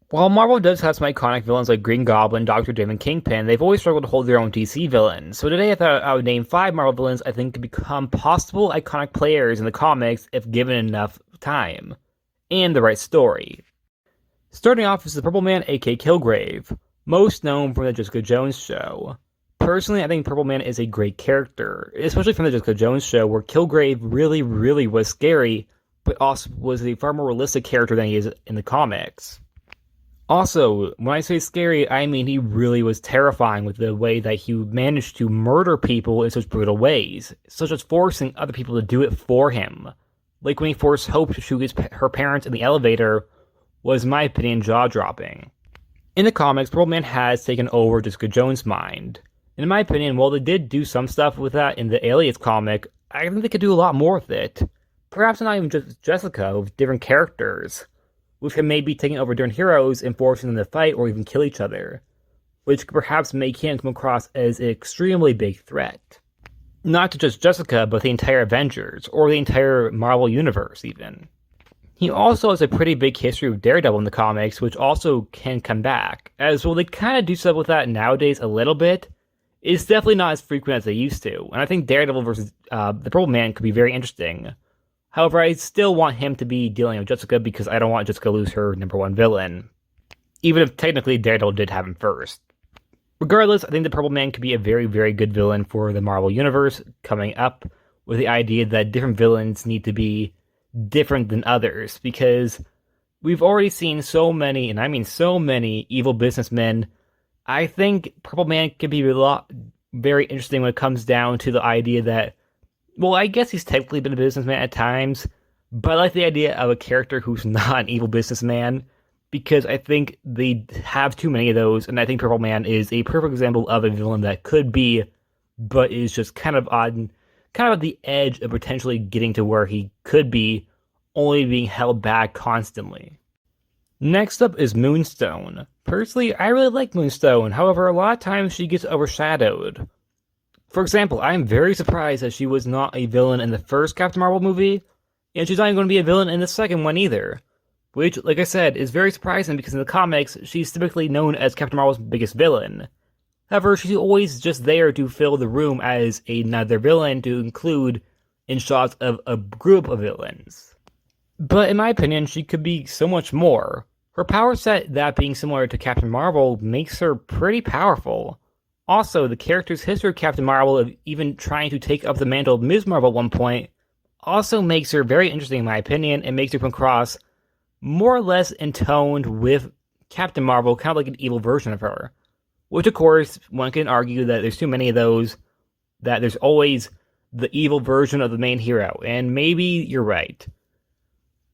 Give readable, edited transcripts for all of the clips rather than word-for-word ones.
While Marvel does have some iconic villains like Green Goblin, Doctor Doom, and Kingpin, they've always struggled to hold their own DC villains. So today I thought I would name 5 Marvel villains I think could become possible iconic players in the comics if given enough time and the right story. Starting off is the Purple Man, aka Kilgrave, most known from the Jessica Jones show. Personally, I think Purple Man is a great character, especially from the Jessica Jones show, where Kilgrave really was scary, but also was a far more realistic character than he is in the comics. Also, when I say scary, I mean he really was terrifying with the way that he managed to murder people in such brutal ways, such as forcing other people to do it for him. Like when he forced Hope to shoot her parents in the elevator, was, in my opinion, jaw-dropping. In the comics, Purple Man has taken over Jessica Jones' mind. And in my opinion, while they did do some stuff with that in the Alias comic, I think they could do a lot more with it. Perhaps not even just Jessica, with different characters, which can maybe taking over different heroes and forcing them to fight or even kill each other, which could perhaps make him come across as an extremely big threat. Not to just Jessica, but the entire Avengers, or the entire Marvel Universe, even. He also has a pretty big history with Daredevil in the comics, which also can come back, as well they kind of do stuff with that nowadays a little bit. It's definitely not as frequent as they used to, and I think Daredevil versus the Purple Man could be very interesting. However, I still want him to be dealing with Jessica because I don't want Jessica to lose her #1 villain, even if technically Daredevil did have him first. Regardless, I think the Purple Man could be a very good villain for the Marvel Universe coming up, with the idea that different villains need to be different than others, because we've already seen so many, and I mean so many, evil businessmen. I think Purple Man could be very interesting when it comes down to the idea that, well, I guess he's technically been a businessman at times, but I like the idea of a character who's not an evil businessman, because I think they have too many of those, and I think Purple Man is a perfect example of a villain that could be, but is just kind of at the edge of potentially getting to where he could be, only being held back constantly. Next up is Moonstone. Personally, I really like Moonstone, however, a lot of times she gets overshadowed. For example, I am very surprised that she was not a villain in the first Captain Marvel movie, and she's not even going to be a villain in the second one either. Which, like I said, is very surprising because in the comics, she's typically known as Captain Marvel's biggest villain. However, she's always just there to fill the room as another villain to include in shots of a group of villains. But in my opinion, she could be so much more. Her power set, that being similar to Captain Marvel, makes her pretty powerful. Also, the character's history of Captain Marvel, of even trying to take up the mantle of Ms. Marvel at one point, also makes her very interesting in my opinion, and makes her come across more or less intoned with Captain Marvel, kind of like an evil version of her. Which, of course, one can argue that there's too many of those, that there's always the evil version of the main hero, and maybe you're right.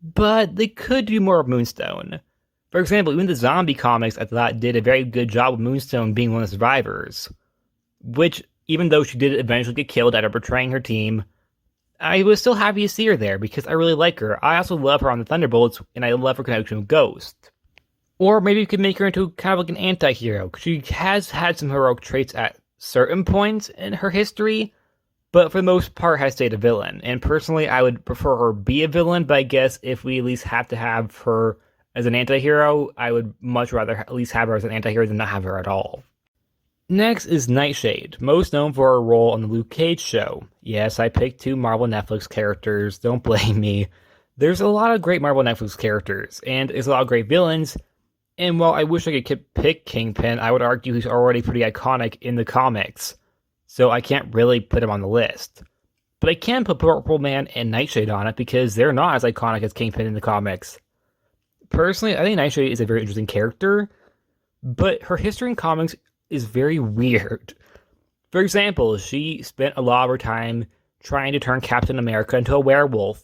But they could do more of Moonstone. For example, even the zombie comics, I thought, did a very good job of Moonstone being one of the survivors. Which, even though she did eventually get killed after betraying her team, I was still happy to see her there, because I really like her. I also love her on the Thunderbolts, and I love her connection with Ghost. Or maybe you could make her into kind of like an anti-hero, because she has had some heroic traits at certain points in her history, but for the most part has stayed a villain. And personally, I would prefer her be a villain, but I guess if we at least have to have her as an anti-hero, I would much rather at least have her as an anti-hero than not have her at all. Next is Nightshade, most known for her role on the Luke Cage show. Yes, I picked 2 Marvel Netflix characters, don't blame me. There's a lot of great Marvel Netflix characters, and there's a lot of great villains, and while I wish I could pick Kingpin, I would argue he's already pretty iconic in the comics, so I can't really put him on the list. But I can put Purple Man and Nightshade on it because they're not as iconic as Kingpin in the comics. Personally, I think Nightshade is a very interesting character, but her history in comics is very weird. For example, she spent a lot of her time trying to turn Captain America into a werewolf.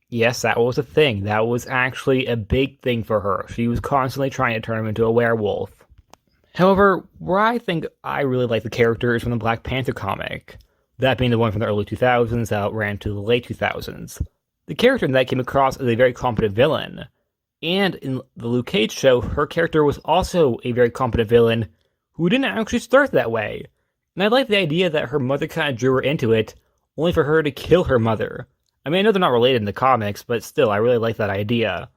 Yes, that was a thing. That was actually a big thing for her. She was constantly trying to turn him into a werewolf. However, where I think I really like the character is from the Black Panther comic. That being the one from the early 2000s that ran to the late 2000s. The character in that came across as a very competent villain. And in the Luke Cage show, her character was also a very competent villain who didn't actually start that way. And I like the idea that her mother kind of drew her into it, only for her to kill her mother. I mean, I know they're not related in the comics, but still, I really like that idea.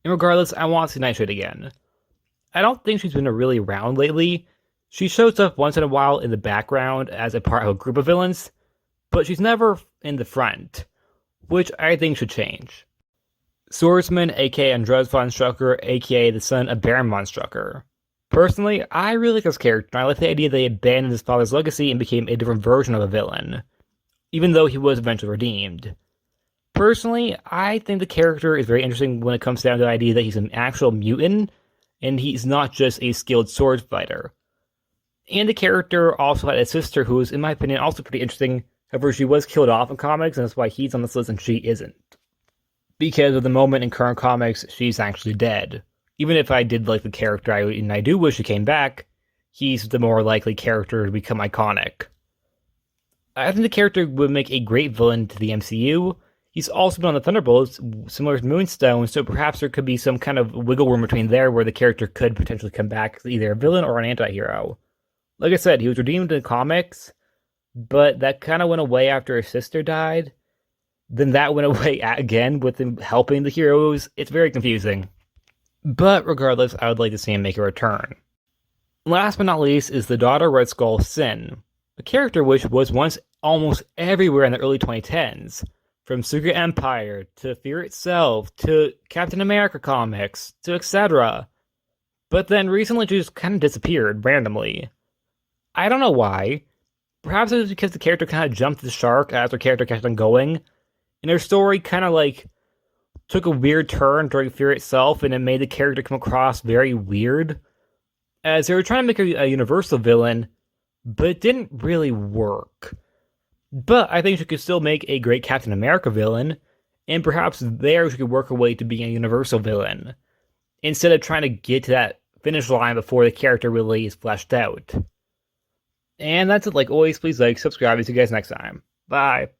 And regardless, I want to see Nightshade again. I don't think she's been really around lately. She shows up once in a while in the background as a part of a group of villains, but she's never in the front, which I think should change. Swordsman, aka Andreas Von Strucker, aka the son of Baron Von Strucker. Personally, I really like this character, and I like the idea that he abandoned his father's legacy and became a different version of a villain, even though he was eventually redeemed. Personally, I think the character is very interesting when it comes down to the idea that he's an actual mutant, and he's not just a skilled sword fighter. And the character also had a sister who is, in my opinion, also pretty interesting. However, she was killed off in comics, and that's why he's on this list and she isn't. Because of the moment in current comics, she's actually dead. Even if I did like the character, and I do wish she came back, he's the more likely character to become iconic. I think the character would make a great villain to the MCU. He's also been on the Thunderbolts, similar to Moonstone, so perhaps there could be some kind of wiggle room between there where the character could potentially come back as either a villain or an anti-hero. Like I said, he was redeemed in comics, but that kind of went away after his sister died. Then that went away again with him helping the heroes. It's very confusing. But regardless, I would like to see him make a return. Last but not least is the daughter Red Skull Sin, a character which was once almost everywhere in the early 2010s, from Secret Empire to Fear itself to Captain America comics to etc. But then recently she just kind of disappeared randomly. I don't know why. Perhaps it was because the character kind of jumped the shark as her character kept on going, and her story kind of took a weird turn during Fear itself, and it made the character come across very weird, as they were trying to make her a universal villain, but it didn't really work. But I think she could still make a great Captain America villain, and perhaps there she could work her way to being a universal villain, instead of trying to get to that finish line before the character really is fleshed out. And that's it. Like always, please like, subscribe, and see you guys next time. Bye.